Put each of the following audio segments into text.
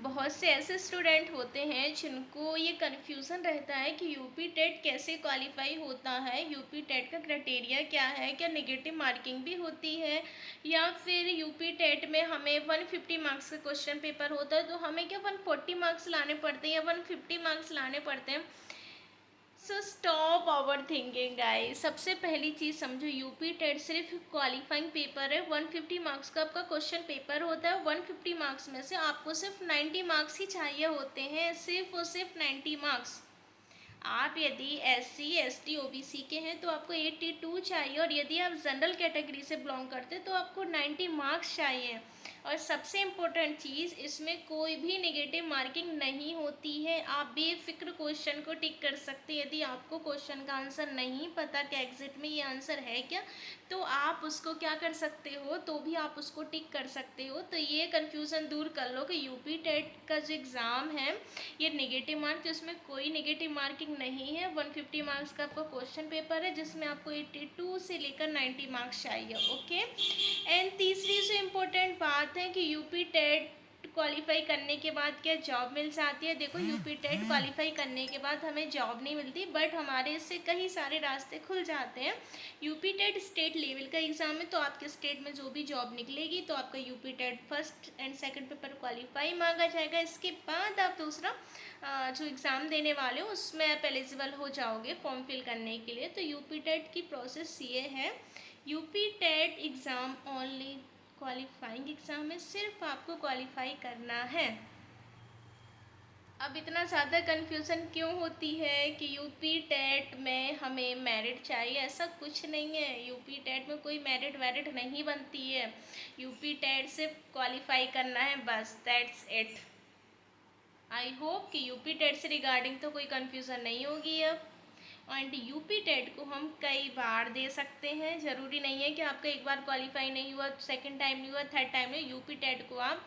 बहुत से ऐसे स्टूडेंट होते हैं जिनको ये कन्फ्यूज़न रहता है कि यूपी टेट कैसे क्वालिफाई होता है, यूपी टेट का क्राइटेरिया क्या है, क्या नेगेटिव मार्किंग भी होती है या फिर यूपी टेट में हमें 150 मार्क्स का क्वेश्चन पेपर होता है तो हमें क्या 140 मार्क्स लाने पड़ते हैं या 150 मार्क्स लाने पड़ते हैं। So stop over thinking guys. सबसे पहली चीज़ समझो, यूपी टेट सिर्फ क्वालिफाइंग पेपर है। 150 मार्क्स का आपका क्वेश्चन पेपर होता है। 150 मार्क्स में से आपको सिर्फ 90 मार्क्स ही चाहिए होते हैं, सिर्फ और सिर्फ 90 मार्क्स। आप यदि SC ST OBC के हैं तो आपको 82 चाहिए, और यदि आप जनरल कैटेगरी से बिलोंग करते हैं तो आपको 90 मार्क्स चाहिए। और सबसे इम्पोर्टेंट चीज़, इसमें कोई भी नेगेटिव मार्किंग नहीं होती है। आप बेफिक्र क्वेश्चन को टिक कर सकते हैं। यदि आपको क्वेश्चन का आंसर नहीं पता कि एग्जिट में ये आंसर है क्या, तो आप उसको क्या कर सकते हो, तो भी आप उसको टिक कर सकते हो। तो ये कन्फ्यूज़न दूर कर लो कि यूपी टेट का जो एग्ज़ाम है ये नेगेटिव मार्क, तो इसमें कोई नेगेटिव मार्किंग नहीं है। 150 मार्क्स का आपका क्वेश्चन पेपर है जिसमें आपको 82 से लेकर 90 मार्क्स चाहिए। ओके। एंड तीसरी जो इम्पोर्टेंट बात है कि यूपी टेट क्वालिफाई करने के बाद क्या जॉब मिल जाती है। देखो, यूपी टेट क्वालिफाई करने के बाद हमें जॉब नहीं मिलती, बट हमारे इससे कई सारे रास्ते खुल जाते हैं। यूपी टेट स्टेट लेवल का एग्ज़ाम है, तो आपके स्टेट में जो भी जॉब निकलेगी तो आपका UP TET first and second paper qualify मांगा जाएगा। इसके बाद आप दूसरा जो एग्ज़ाम देने वाले हो उसमें आप एलिजिबल हो जाओगे फॉर्म फिल करने के लिए। तो यूपी टेट की प्रोसेस ये है। UP TET exam only qualifying exam है, सिर्फ आपको क्वालिफाई करना है। अब इतना ज़्यादा कन्फ्यूज़न क्यों होती है कि यूपी टेट में हमें मेरिट चाहिए? ऐसा कुछ नहीं है। यूपी टेट में कोई मेरिट वेरिट नहीं बनती है। यूपी टेट सिर्फ क्वालिफाई करना है, बस, दैट्स इट। आई होप कि यूपी टेट से रिगार्डिंग तो कोई कन्फ्यूज़न नहीं होगी अब। एंड यूपी टेट को हम कई बार दे सकते हैं। ज़रूरी नहीं है कि आपका एक बार क्वालिफाई नहीं हुआ, सेकंड टाइम नहीं हुआ, थर्ड टाइम नहीं। यूपी टेट को आप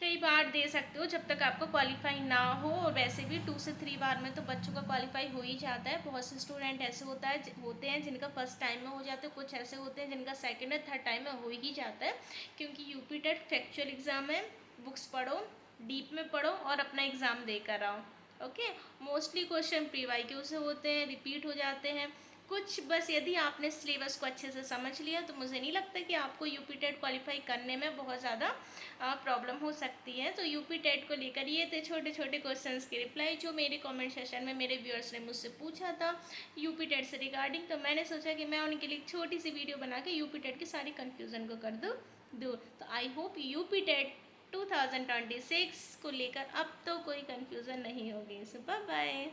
कई बार दे सकते हो जब तक आपका क्वालिफाई ना हो। और वैसे भी 2 से 3 बार में तो बच्चों का क्वालिफाई हो ही जाता है। बहुत से स्टूडेंट ऐसे होते हैं जिनका फर्स्ट टाइम में हो जाते हैं, कुछ ऐसे होते हैं जिनका सेकंड या थर्ड टाइम में हो ही जाता है। क्योंकि यूपी टेट फैक्चुअल एग्ज़ाम है। बुक्स पढ़ो, डीप में पढ़ो और अपना एग्ज़ाम दे कर आओ। ओके। मोस्टली क्वेश्चन प्री-वाईक्यू से होते हैं, रिपीट हो जाते हैं कुछ। बस यदि आपने सिलेबस को अच्छे से समझ लिया तो मुझे नहीं लगता कि आपको यूपी टेट क्वालिफाई करने में बहुत ज़्यादा प्रॉब्लम हो सकती है। तो यूपी टेट को लेकर ये थे छोटे छोटे क्वेश्चंस के रिप्लाई जो मेरे कमेंट सेशन में मेरे व्यूअर्स ने मुझसे पूछा था यूपी टेट से रिगार्डिंग। तो मैंने सोचा कि मैं उनके लिए एक छोटी सी वीडियो बना के यूपी टेट की सारी कन्फ्यूज़न को कर दूँ। तो आई होप यूपी टेट 2026 को लेकर अब तो कोई कन्फ्यूज़न नहीं होगी। सो बाय बाय।